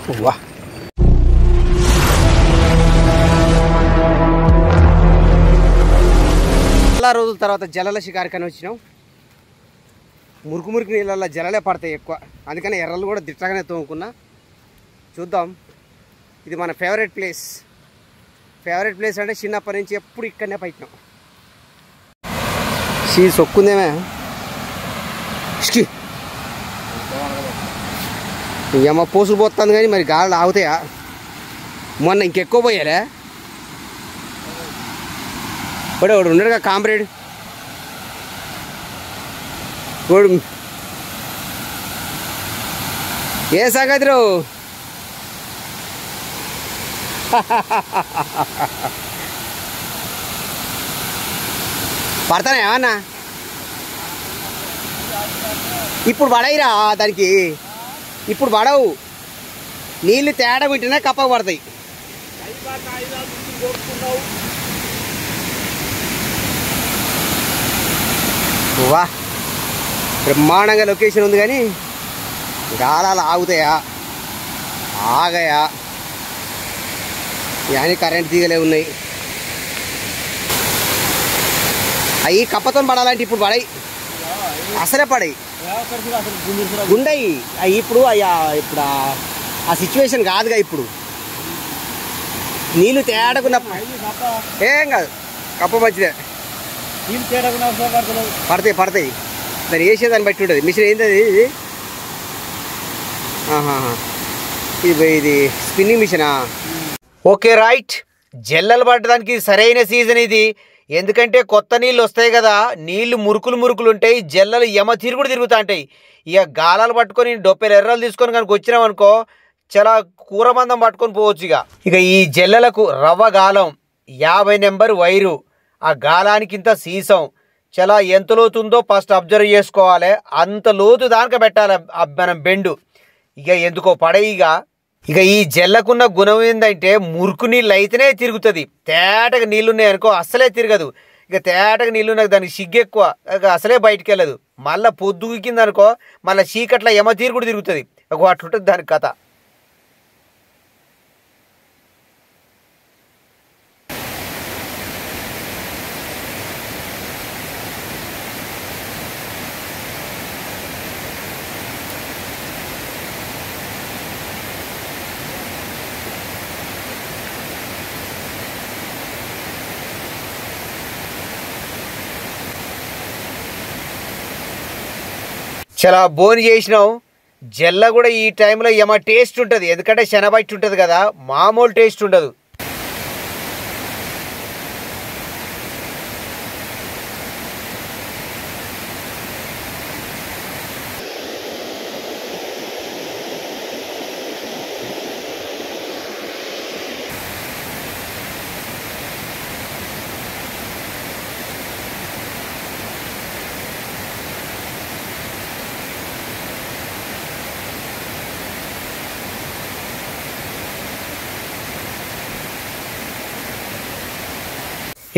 వా చాలా రోజుల తర్వాత జలల షికారికని వచ్చినాం. మురికి మురికి నీళ్ళల్లో జలలే పడతాయి ఎక్కువ, అందుకని ఎర్రలు కూడా దిట్టగానే తోముకున్నా. చూద్దాం. ఇది మన ఫేవరెట్ ప్లేస్ అంటే చిన్నప్పటి నుంచి ఎప్పుడు ఇక్కడనే పైకినాం. షీ సొక్కుందేమే ఏమో పోసులు పోతుంది కానీ మరి గాలి ఆగుతాయా? మొన్న ఇంకెక్కువ పోయాలే. వాడు ఉన్నాడుగా కామ్రేడ్, వాడు ఏ సంగతి రో పడతానే ఏమన్నా ఇప్పుడు పడయిరా దానికి, ఇప్పుడు పడవు. నీళ్ళు తేడా పెట్టినా కప్పకు పడతాయి. వా బ్రహ్మాండంగా లొకేషన్ ఉంది కానీ గాలాలు ఆగుతాయా ఆగాయా? కానీ కరెంట్ తీగలే ఉన్నాయి. అవి కప్పతో పడాలంటే ఇప్పుడు పడాయి, అసలే పడాయి గుండయి అవి. ఇప్పుడు ఇప్పుడు ఆ సిచ్యువేషన్ కాదుగా. ఇప్పుడు నీళ్ళు తేడకున్నప్పుడు ఏం కాదు, కప్ప మంచిదే. పడతాయి దాన్ని వేసేదాన్ని బట్టి ఉంటుంది. మిషన్ ఏంది అది? ఇది స్పిన్నింగ్ మిషనా? Okay right. జల్లలు పట్టడానికి సరైన సీజన్ ఇది. ఎందుకంటే కొత్త నీళ్ళు వస్తాయి కదా, నీళ్లు మురుకులు ఉంటాయి, జల్లలు యమ తిరుగుడు తిరుగుతూ ఉంటాయి. ఇక గాలాలు పట్టుకొని డొప్పెలు ఎర్రలు తీసుకొని కనుక వచ్చినాం అనుకో, చాలా కూరమందం పట్టుకొని పోవచ్చు. ఇక ఈ జల్లలకు రవ్వ గాలం, 50 నెంబర్ వైరు, ఆ గాలానికింత సీసం, చాలా ఎంత లోతుందో ఫస్ట్ అబ్జర్వ్ చేసుకోవాలి. అంత లోతు దానిక పెట్టాలి మనం బెండు. ఇక ఎందుకో పడయిగా. ఇక ఈ జల్లకున్న గుణం ఏంటంటే మురుకు నీళ్ళు అయితేనే తిరుగుతుంది. తేటగా నీళ్ళున్నాయి అనుకో అసలే తిరగదు. ఇక తేటగా నీళ్ళున్నాయి దానికి సిగ్గు ఎక్కువ, ఇక అసలే బయటికి వెళ్ళదు. మళ్ళీ పొద్దుకిందనుకో మళ్ళీ చీకట్ల యమ తీరుగుడు తిరుగుతుంది. ఒక అట్లుంటుంది దాని కథ. చాలా బోని చేసినాం. జల్ల కూడా ఈ టైంలో ఏమో టేస్ట్ ఉంటుంది, ఎందుకంటే శనబట్టి ఉంటుంది కదా, మామూలు టేస్ట్ ఉండదు.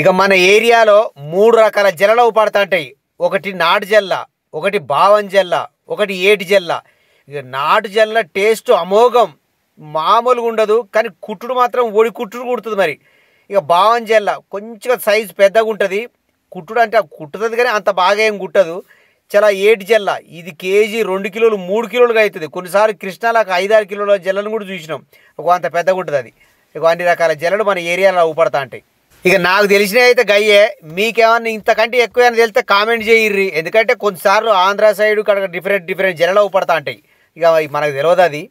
ఇక మన ఏరియాలో 3 రకాల జల్లలు పడుతుంటాయి. ఒకటి నాటు జల్ల, ఒకటి బావం జల్ల, ఒకటి ఏటి జల్ల. ఇక నాటు జల్ల టేస్ట్ అమోఘం, మామూలుగా ఉండదు, కానీ కుట్టుడు మాత్రం ఒడి కుట్టుడు కుడుతుంది. మరి ఇక బావం జల్ల కొంచెం సైజు పెద్దగా ఉంటుంది, కుట్టుడు అంటే కుట్టుతుంది కానీ అంత బాగా ఏం కుట్టదు. చాలా ఏటి జల్ల ఇది కేజీ 2 కిలోలు 3 కిలోలుగా అవుతుంది. కొన్నిసార్లు కృష్ణాలకు 5-6 కిలోల జల్లను కూడా చూసినాం, ఒక అంత పెద్దగా ఉంటుంది అది. ఇక అన్ని రకాల జల్లలు మన ఏరియాలో ఊపడతా ఉంటాయి. ఇక నాకు తెలిసినవి అయితే గయ్యే. మీకేమన్నా ఇంతకంటే ఎక్కువ అని తెలిస్తే కామెంట్ చేయర్రి, ఎందుకంటే కొన్నిసార్లు ఆంధ్ర సైడ్ కడ డిఫరెంట్ జల్లలు ఊపడతా ఉంటాయి. ఇక మనకు తెలియదు అది.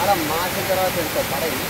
ఆడ మాసిన తర్వాత తెలుసా పడవి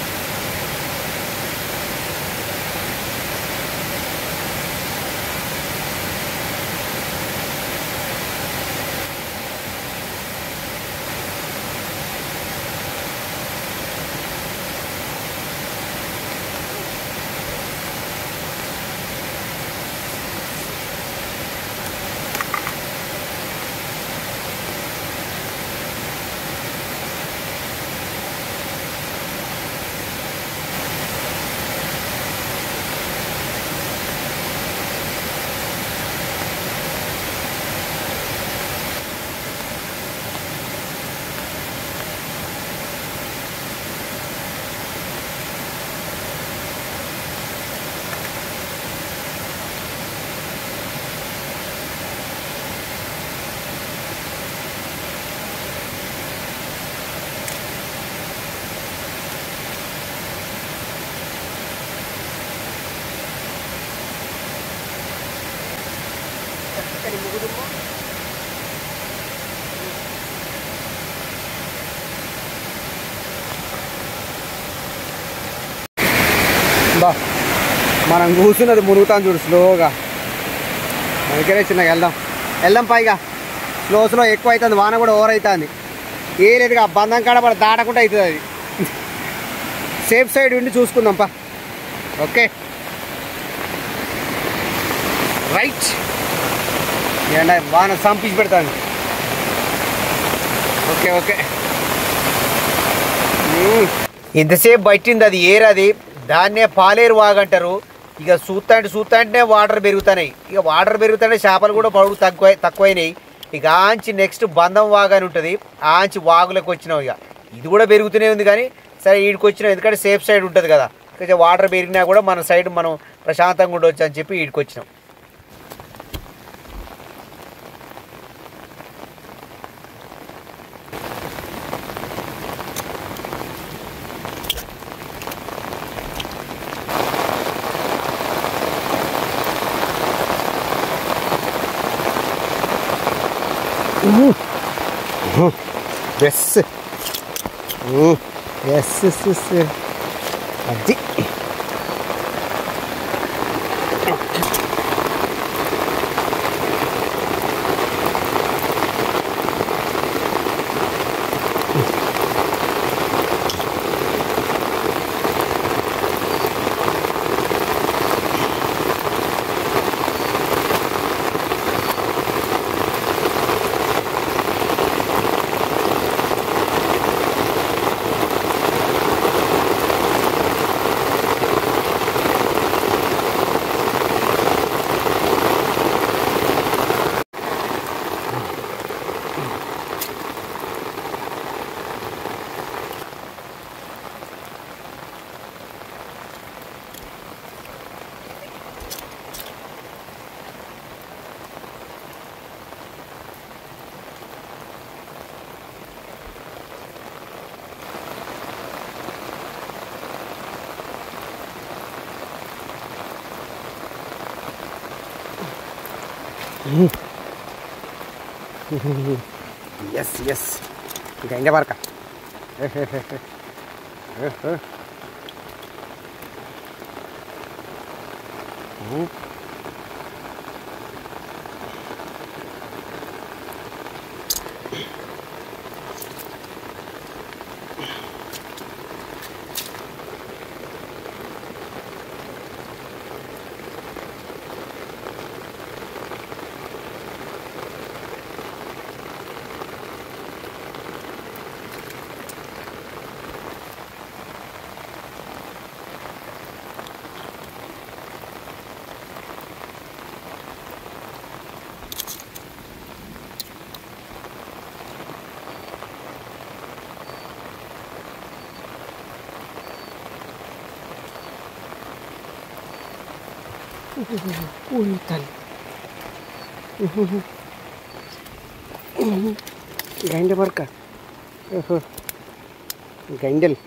బా మనం కూర్చున్నది మునుగుతాం చూడు స్లోగా దగ్గరే చిన్నగా వెళ్దాం పైగా స్లో ఎక్కువ అవుతుంది వాన కూడా ఓవర్ అవుతుంది ఏ లేదుగా బంధం కాడ పడ దాటకుండా అవుతుంది అది సేఫ్ సైడ్ ఉండి చూసుకుందాం పా ఓకే రైట్ ఏంటంటే వాన సంపించి పెడతాను ఓకే ఓకే ఇంతసేపు పట్టింది అది ఏరది దాన్నే పాలేరు వాగంటారు ఇక చూస్తాంటే వాటర్ పెరుగుతున్నాయి ఇక వాటర్ పెరుగుతానే చేపలు కూడా పడుగు తక్కువైనాయి ఇక ఆంచి నెక్స్ట్ బంధం వాగు అని ఉంటుంది ఆంచి వాగులకు వచ్చినావు ఇక ఇది కూడా పెరుగుతూనే ఉంది కానీ సరే వీడికి వచ్చినాం ఎందుకంటే సేఫ్ సైడ్ ఉంటుంది కదా కొంచెం వాటర్ పెరిగినా కూడా మన సైడ్ మనం ప్రశాంతంగా ఉండవచ్చు అని చెప్పి వీడికి వచ్చినాం Yes. Yes. అది ఎస్ ఇంకా ఇంకా పరక తల్లి గండె పరక గండెలు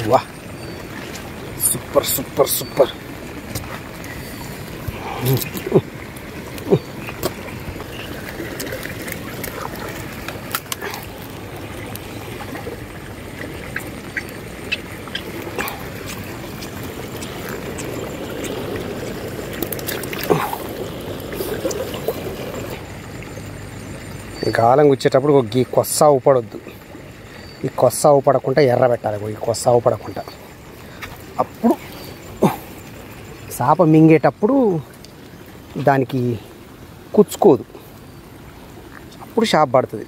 వాహ్ సూపర్ సూపర్ సూపర్ గాలం గుచ్చేటప్పుడు ఈ కొస్స ఊపడొద్దు. ఈ కొస్స ఊపడకుండా ఎర్ర పెట్టాలి. ఈ కొస్స ఊపడకుండా అప్పుడు చేప మింగేటప్పుడు దానికి కుచ్చుకోదు, అప్పుడు షాప్ పడుతుంది.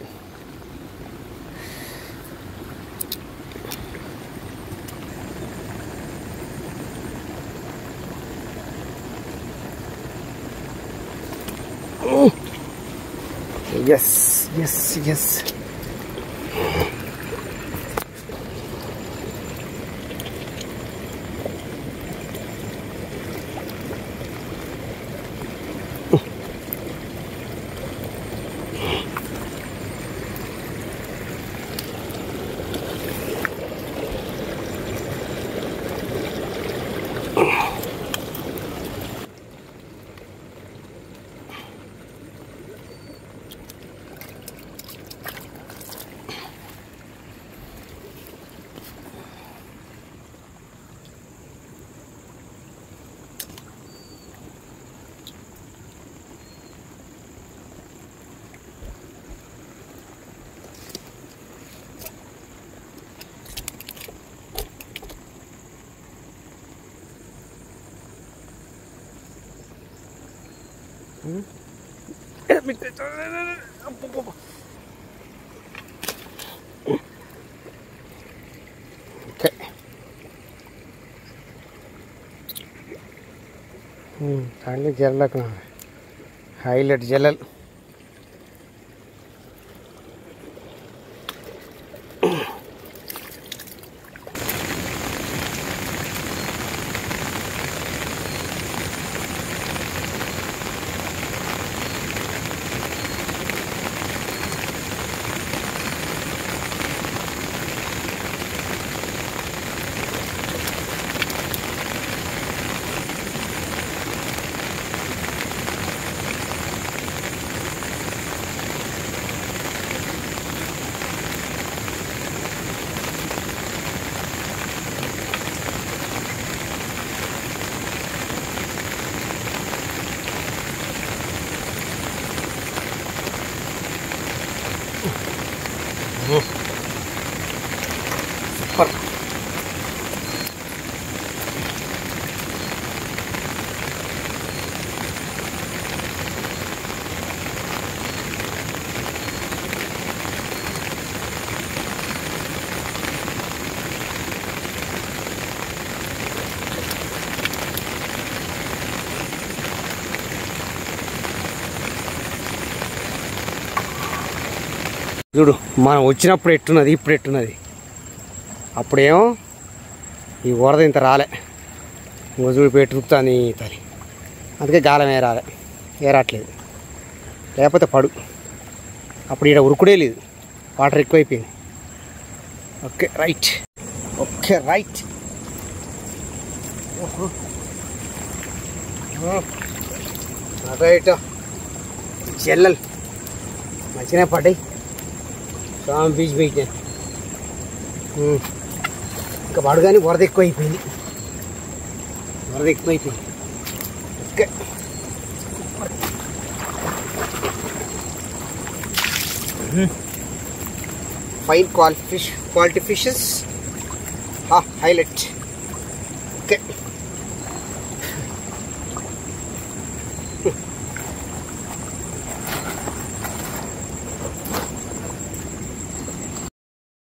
Yes yes yes okay. దాంట్లో జల్లకు హైలైట్ జల్లలు. సూపర్. చూడు మనం వచ్చినప్పుడు ఎట్టున్నది, ఇప్పుడు ఎట్టున్నది. అప్పుడేమో ఈ వరద ఇంత రాలే, ఇంకో చూడు పెట్టుకుతాని తల్లి, అందుకే గాలం ఏరాట్లేదు, లేకపోతే పడు. అప్పుడు ఇక్కడ ఉరుకుడే లేదు, వాటర్ ఎక్కువైపోయింది. Okay right, okay right. Right చెల్లెలు మంచిగానే పడ్డాయి. స్వామి బీచ్ పెట్టినా ఇంకా పడు, కానీ వరద ఎక్కువైపోయింది. Okay fine quality fishes highlight.